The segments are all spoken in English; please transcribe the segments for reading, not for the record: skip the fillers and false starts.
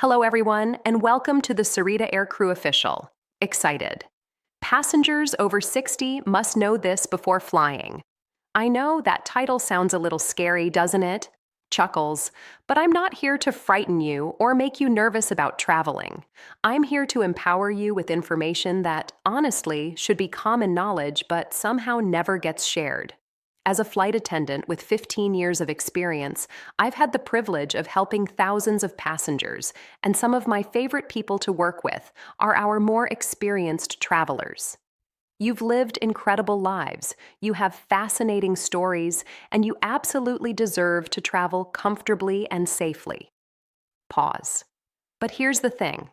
Hello, everyone, and welcome to the Sarita Aircrew Official. Excited. Passengers over 60 must know this before flying. I know that title sounds a little scary, doesn't it? Chuckles, but I'm not here to frighten you or make you nervous about traveling. I'm here to empower you with information that, honestly, should be common knowledge but somehow never gets shared. As a flight attendant with 15 years of experience, I've had the privilege of helping thousands of passengers, and some of my favorite people to work with are our more experienced travelers. You've lived incredible lives, you have fascinating stories, and you absolutely deserve to travel comfortably and safely. Pause. But here's the thing.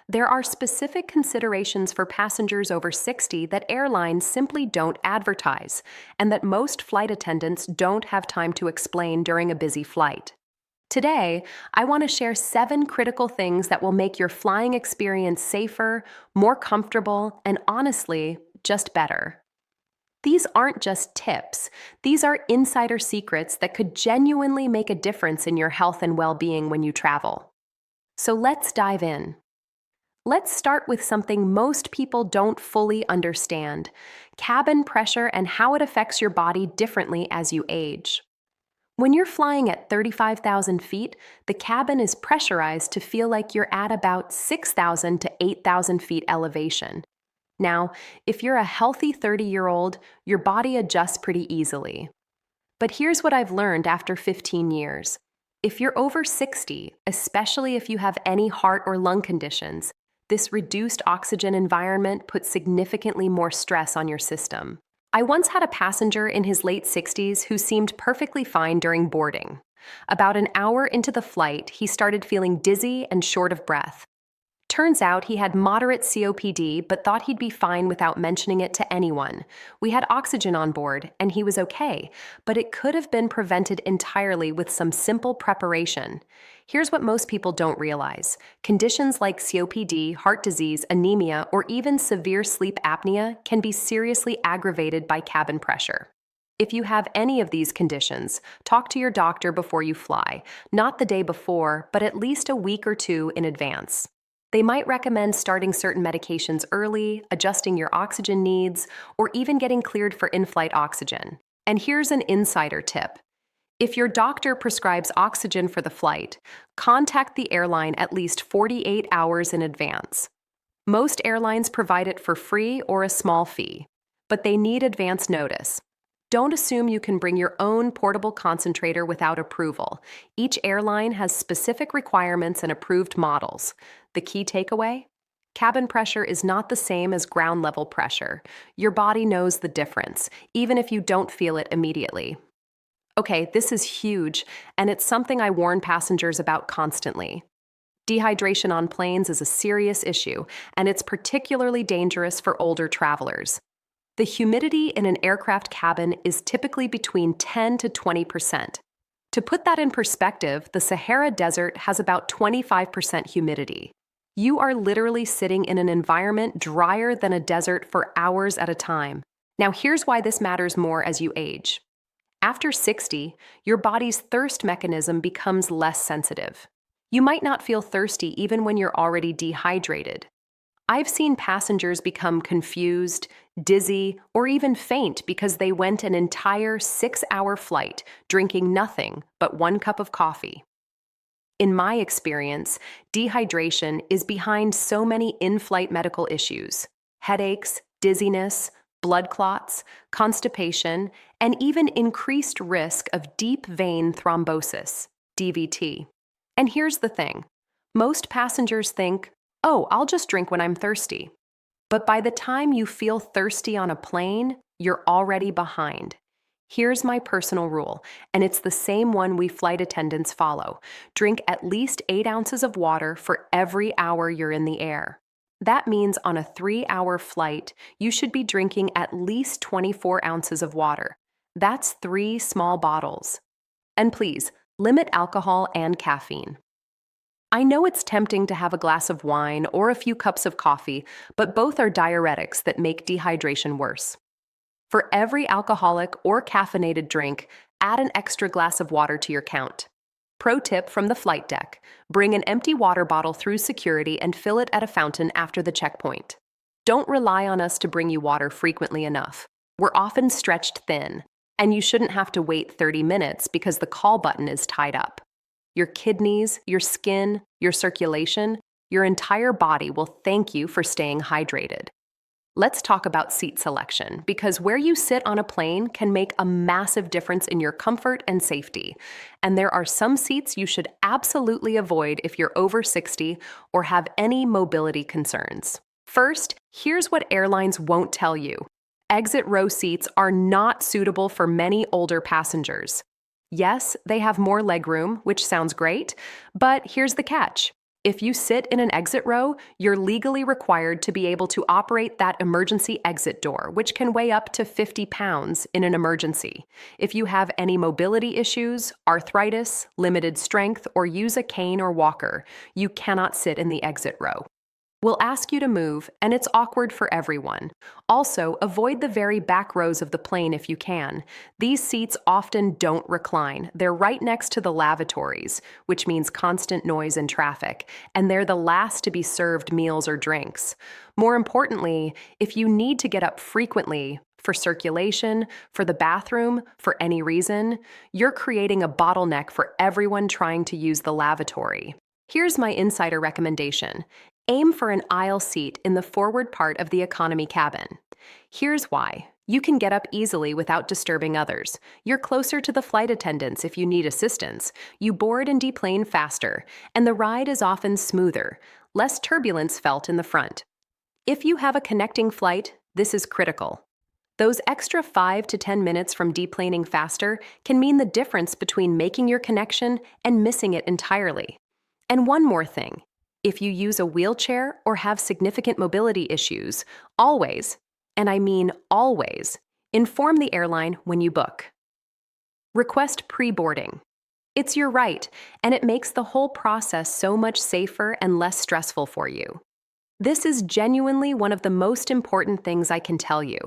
There are specific considerations for passengers over 60 that airlines simply don't advertise, and that most flight attendants don't have time to explain during a busy flight. Today, I want to share 7 critical things that will make your flying experience safer, more comfortable, and honestly, just better. These aren't just tips, these are insider secrets that could genuinely make a difference in your health and well-being when you travel. So let's dive in. Let's start with something most people don't fully understand: cabin pressure and how it affects your body differently as you age. When you're flying at 35,000 feet, the cabin is pressurized to feel like you're at about 6,000 to 8,000 feet elevation. Now, if you're a healthy 30-year-old, your body adjusts pretty easily. But here's what I've learned after 15 years. If you're over 60, especially if you have any heart or lung conditions, this reduced oxygen environment puts significantly more stress on your system. I once had a passenger in his late 60s who seemed perfectly fine during boarding. About an hour into the flight, he started feeling dizzy and short of breath. Turns out he had moderate COPD but thought he'd be fine without mentioning it to anyone. We had oxygen on board, and he was okay, but it could have been prevented entirely with some simple preparation. Here's what most people don't realize. Conditions like COPD, heart disease, anemia, or even severe sleep apnea can be seriously aggravated by cabin pressure. If you have any of these conditions, talk to your doctor before you fly, not the day before, but at least a week or 2 in advance. They might recommend starting certain medications early, adjusting your oxygen needs, or even getting cleared for in-flight oxygen. And here's an insider tip. If your doctor prescribes oxygen for the flight, contact the airline at least 48 hours in advance. Most airlines provide it for free or a small fee, but they need advance notice. Don't assume you can bring your own portable concentrator without approval. Each airline has specific requirements and approved models. The key takeaway? Cabin pressure is not the same as ground level pressure. Your body knows the difference, even if you don't feel it immediately. Okay, this is huge, and it's something I warn passengers about constantly. Dehydration on planes is a serious issue, and it's particularly dangerous for older travelers. The humidity in an aircraft cabin is typically between 10 to 20%. To put that in perspective, the Sahara Desert has about 25% humidity. You are literally sitting in an environment drier than a desert for hours at a time. Now here's why this matters more as you age. After 60, your body's thirst mechanism becomes less sensitive. You might not feel thirsty even when you're already dehydrated. I've seen passengers become confused, dizzy, or even faint because they went an entire 6-hour flight drinking nothing but 1 cup of coffee. In my experience, dehydration is behind so many in-flight medical issues: headaches, dizziness, blood clots, constipation, and even increased risk of deep vein thrombosis, DVT. And here's the thing. Most passengers think, "Oh, I'll just drink when I'm thirsty." But by the time you feel thirsty on a plane, you're already behind. Here's my personal rule, and it's the same one we flight attendants follow. Drink at least 8 ounces of water for every hour you're in the air. That means on a 3-hour flight, you should be drinking at least 24 ounces of water. That's 3 small bottles. And please, limit alcohol and caffeine. I know it's tempting to have a glass of wine or a few cups of coffee, but both are diuretics that make dehydration worse. For every alcoholic or caffeinated drink, add an extra glass of water to your count. Pro tip from the flight deck: bring an empty water bottle through security and fill it at a fountain after the checkpoint. Don't rely on us to bring you water frequently enough. We're often stretched thin, and you shouldn't have to wait 30 minutes because the call button is tied up. Your kidneys, your skin, your circulation, your entire body will thank you for staying hydrated. Let's talk about seat selection, because where you sit on a plane can make a massive difference in your comfort and safety. And there are some seats you should absolutely avoid if you're over 60 or have any mobility concerns. First, here's what airlines won't tell you. Exit row seats are not suitable for many older passengers. Yes, they have more legroom, which sounds great, but here's the catch. If you sit in an exit row, you're legally required to be able to operate that emergency exit door, which can weigh up to 50 pounds in an emergency. If you have any mobility issues, arthritis, limited strength, or use a cane or walker, you cannot sit in the exit row. We'll ask you to move, and it's awkward for everyone. Also, avoid the very back rows of the plane if you can. These seats often don't recline. They're right next to the lavatories, which means constant noise and traffic, and they're the last to be served meals or drinks. More importantly, if you need to get up frequently, for circulation, for the bathroom, for any reason, you're creating a bottleneck for everyone trying to use the lavatory. Here's my insider recommendation. Aim for an aisle seat in the forward part of the economy cabin. Here's why. You can get up easily without disturbing others. You're closer to the flight attendants if you need assistance. You board and deplane faster, and the ride is often smoother, less turbulence felt in the front. If you have a connecting flight, this is critical. Those extra 5 to 10 minutes from deplaning faster can mean the difference between making your connection and missing it entirely. And one more thing. If you use a wheelchair or have significant mobility issues, always, and I mean always, inform the airline when you book. Request pre-boarding. It's your right, and it makes the whole process so much safer and less stressful for you. This is genuinely one of the most important things I can tell you,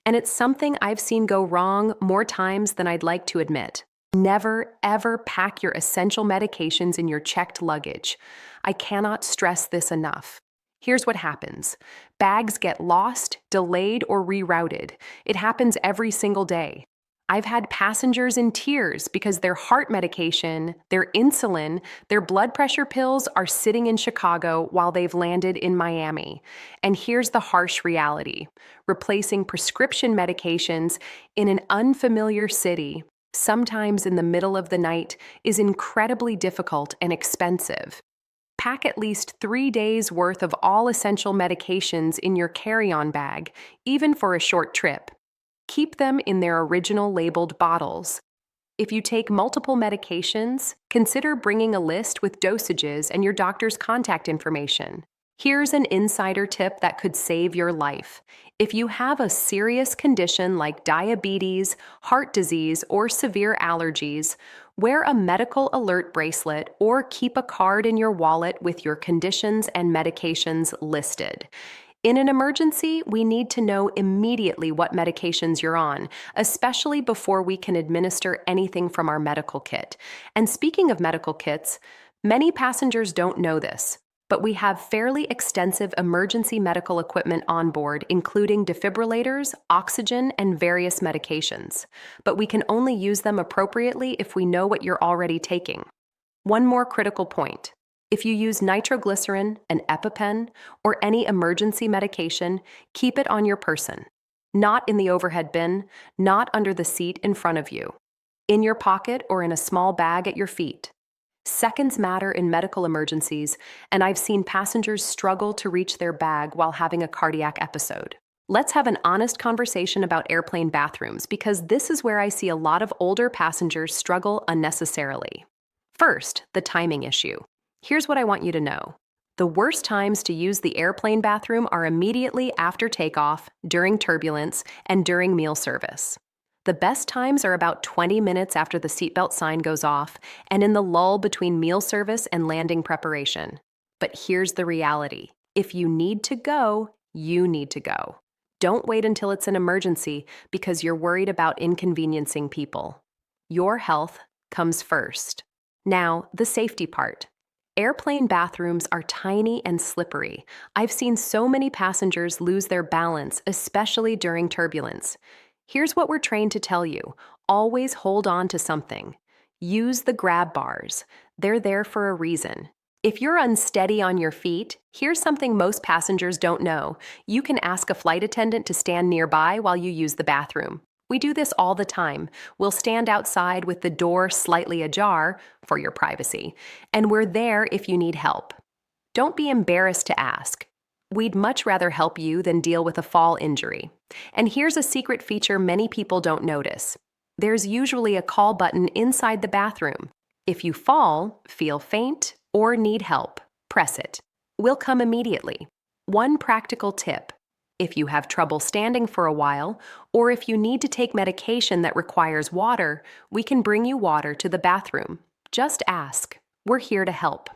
and it's something I've seen go wrong more times than I'd like to admit. Never, ever pack your essential medications in your checked luggage. I cannot stress this enough. Here's what happens. Bags get lost, delayed, or rerouted. It happens every single day. I've had passengers in tears because their heart medication, their insulin, their blood pressure pills are sitting in Chicago while they've landed in Miami. And here's the harsh reality. Replacing prescription medications in an unfamiliar city, sometimes in the middle of the night, is incredibly difficult and expensive. Pack at least 3 days' worth of all essential medications in your carry-on bag, even for a short trip. Keep them in their original labeled bottles. If you take multiple medications, consider bringing a list with dosages and your doctor's contact information. Here's an insider tip that could save your life. If you have a serious condition like diabetes, heart disease, or severe allergies, wear a medical alert bracelet or keep a card in your wallet with your conditions and medications listed. In an emergency, we need to know immediately what medications you're on, especially before we can administer anything from our medical kit. And speaking of medical kits, many passengers don't know this, but we have fairly extensive emergency medical equipment on board, including defibrillators, oxygen, and various medications. But we can only use them appropriately if we know what you're already taking. One more critical point. If you use nitroglycerin, an EpiPen, or any emergency medication, keep it on your person. Not in the overhead bin, not under the seat in front of you. In your pocket or in a small bag at your feet. Seconds matter in medical emergencies, and I've seen passengers struggle to reach their bag while having a cardiac episode. Let's have an honest conversation about airplane bathrooms, because this is where I see a lot of older passengers struggle unnecessarily. First, the timing issue. Here's what I want you to know. The worst times to use the airplane bathroom are immediately after takeoff, during turbulence, and during meal service. The best times are about 20 minutes after the seatbelt sign goes off and in the lull between meal service and landing preparation. But here's the reality. If you need to go, you need to go. Don't wait until it's an emergency because you're worried about inconveniencing people. Your health comes first. Now, the safety part. Airplane bathrooms are tiny and slippery. I've seen so many passengers lose their balance, especially during turbulence. Here's what we're trained to tell you: always hold on to something. Use the grab bars. They're there for a reason. If you're unsteady on your feet, here's something most passengers don't know. You can ask a flight attendant to stand nearby while you use the bathroom. We do this all the time. We'll stand outside with the door slightly ajar for your privacy, and we're there if you need help. Don't be embarrassed to ask. We'd much rather help you than deal with a fall injury. And here's a secret feature many people don't notice. There's usually a call button inside the bathroom. If you fall, feel faint, or need help, press it. We'll come immediately. One practical tip: if you have trouble standing for a while, or if you need to take medication that requires water, we can bring you water to the bathroom. Just ask. We're here to help.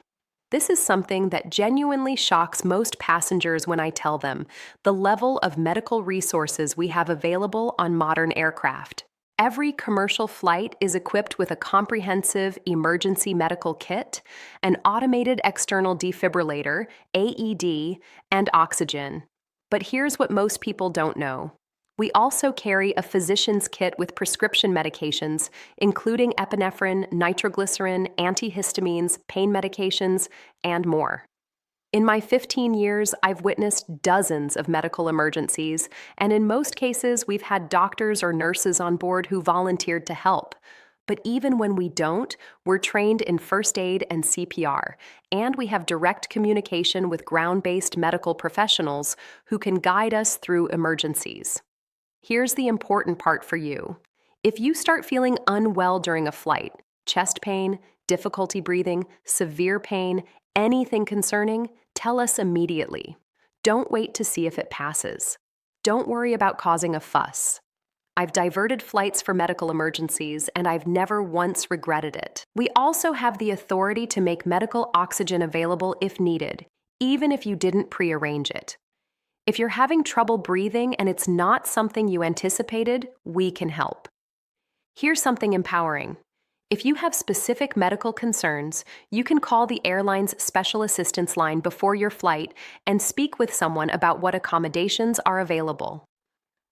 This is something that genuinely shocks most passengers when I tell them: the level of medical resources we have available on modern aircraft. Every commercial flight is equipped with a comprehensive emergency medical kit, an automated external defibrillator, AED, and oxygen. But here's what most people don't know. We also carry a physician's kit with prescription medications, including epinephrine, nitroglycerin, antihistamines, pain medications, and more. In my 15 years, I've witnessed dozens of medical emergencies, and in most cases, we've had doctors or nurses on board who volunteered to help. But even when we don't, we're trained in first aid and CPR, and we have direct communication with ground-based medical professionals who can guide us through emergencies. Here's the important part for you. If you start feeling unwell during a flight, chest pain, difficulty breathing, severe pain, anything concerning, tell us immediately. Don't wait to see if it passes. Don't worry about causing a fuss. I've diverted flights for medical emergencies, and I've never once regretted it. We also have the authority to make medical oxygen available if needed, even if you didn't prearrange it. If you're having trouble breathing and it's not something you anticipated, we can help. Here's something empowering. If you have specific medical concerns, you can call the airline's special assistance line before your flight and speak with someone about what accommodations are available.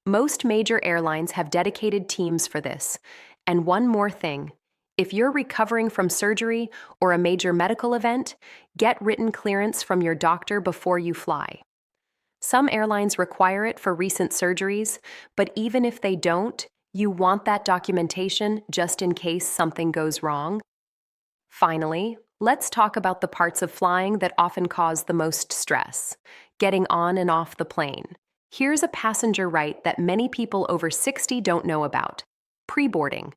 Most major airlines have dedicated teams for this. And one more thing: if you're recovering from surgery or a major medical event, get written clearance from your doctor before you fly. Some airlines require it for recent surgeries, but even if they don't, you want that documentation just in case something goes wrong. Finally, let's talk about the parts of flying that often cause the most stress: getting on and off the plane. Here's a passenger right that many people over 60 don't know about: pre-boarding.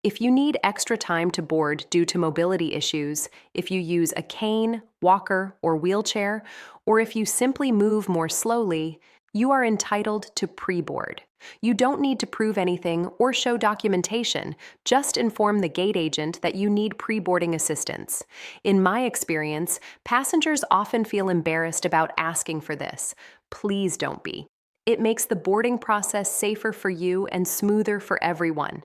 If you need extra time to board due to mobility issues, if you use a cane, walker, or wheelchair, or if you simply move more slowly, you are entitled to pre-board. You don't need to prove anything or show documentation. Just inform the gate agent that you need pre-boarding assistance. In my experience, passengers often feel embarrassed about asking for this. Please don't be. It makes the boarding process safer for you and smoother for everyone.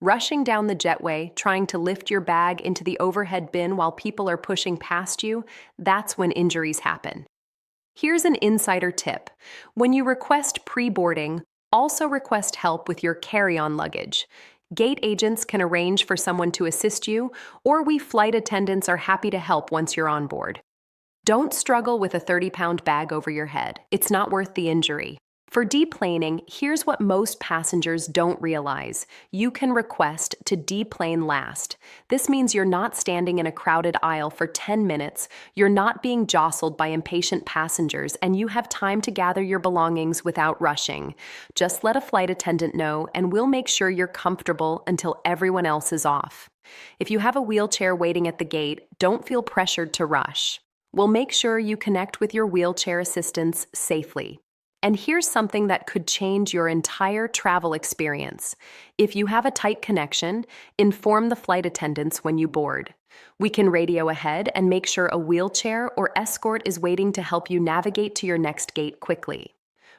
Rushing down the jetway, trying to lift your bag into the overhead bin while people are pushing past you, that's when injuries happen. Here's an insider tip. When you request pre-boarding, also request help with your carry-on luggage. Gate agents can arrange for someone to assist you, or we flight attendants are happy to help once you're on board. Don't struggle with a 30-pound bag over your head. It's not worth the injury. For deplaning, here's what most passengers don't realize. You can request to deplane last. This means you're not standing in a crowded aisle for 10 minutes, you're not being jostled by impatient passengers, and you have time to gather your belongings without rushing. Just let a flight attendant know, and we'll make sure you're comfortable until everyone else is off. If you have a wheelchair waiting at the gate, don't feel pressured to rush. We'll make sure you connect with your wheelchair assistants safely. And here's something that could change your entire travel experience. If you have a tight connection, inform the flight attendants when you board. We can radio ahead and make sure a wheelchair or escort is waiting to help you navigate to your next gate quickly.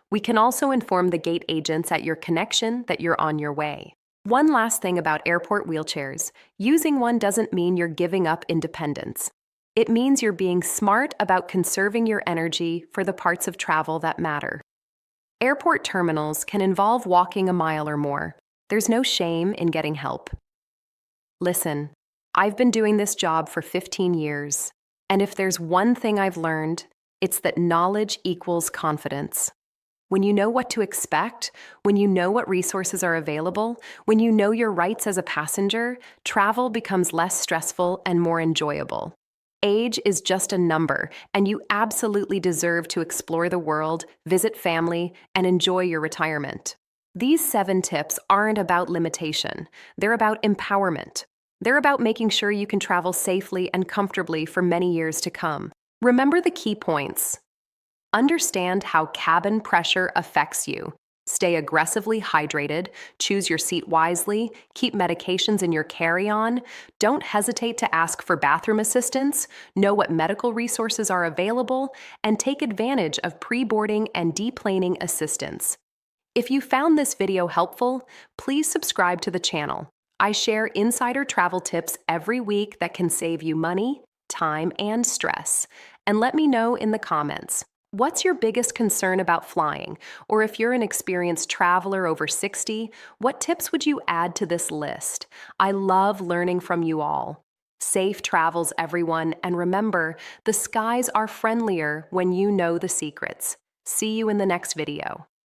We can also inform the gate agents at your connection that you're on your way. One last thing about airport wheelchairs. Using one doesn't mean you're giving up independence. It means you're being smart about conserving your energy for the parts of travel that matter. Airport terminals can involve walking a mile or more. There's no shame in getting help. Listen, I've been doing this job for 15 years, and if there's one thing I've learned, it's that knowledge equals confidence. When you know what to expect, when you know what resources are available, when you know your rights as a passenger, travel becomes less stressful and more enjoyable. Age is just a number, and you absolutely deserve to explore the world, visit family, and enjoy your retirement. These 7 tips aren't about limitation. They're about empowerment. They're about making sure you can travel safely and comfortably for many years to come. Remember the key points. Understand how cabin pressure affects you. Stay aggressively hydrated, choose your seat wisely, keep medications in your carry-on, don't hesitate to ask for bathroom assistance, know what medical resources are available, and take advantage of pre-boarding and deplaning assistance. If you found this video helpful, please subscribe to the channel. I share insider travel tips every week that can save you money, time, and stress. And let me know in the comments. What's your biggest concern about flying? Or if you're an experienced traveler over 60, what tips would you add to this list? I love learning from you all. Safe travels, everyone, and remember, the skies are friendlier when you know the secrets. See you in the next video.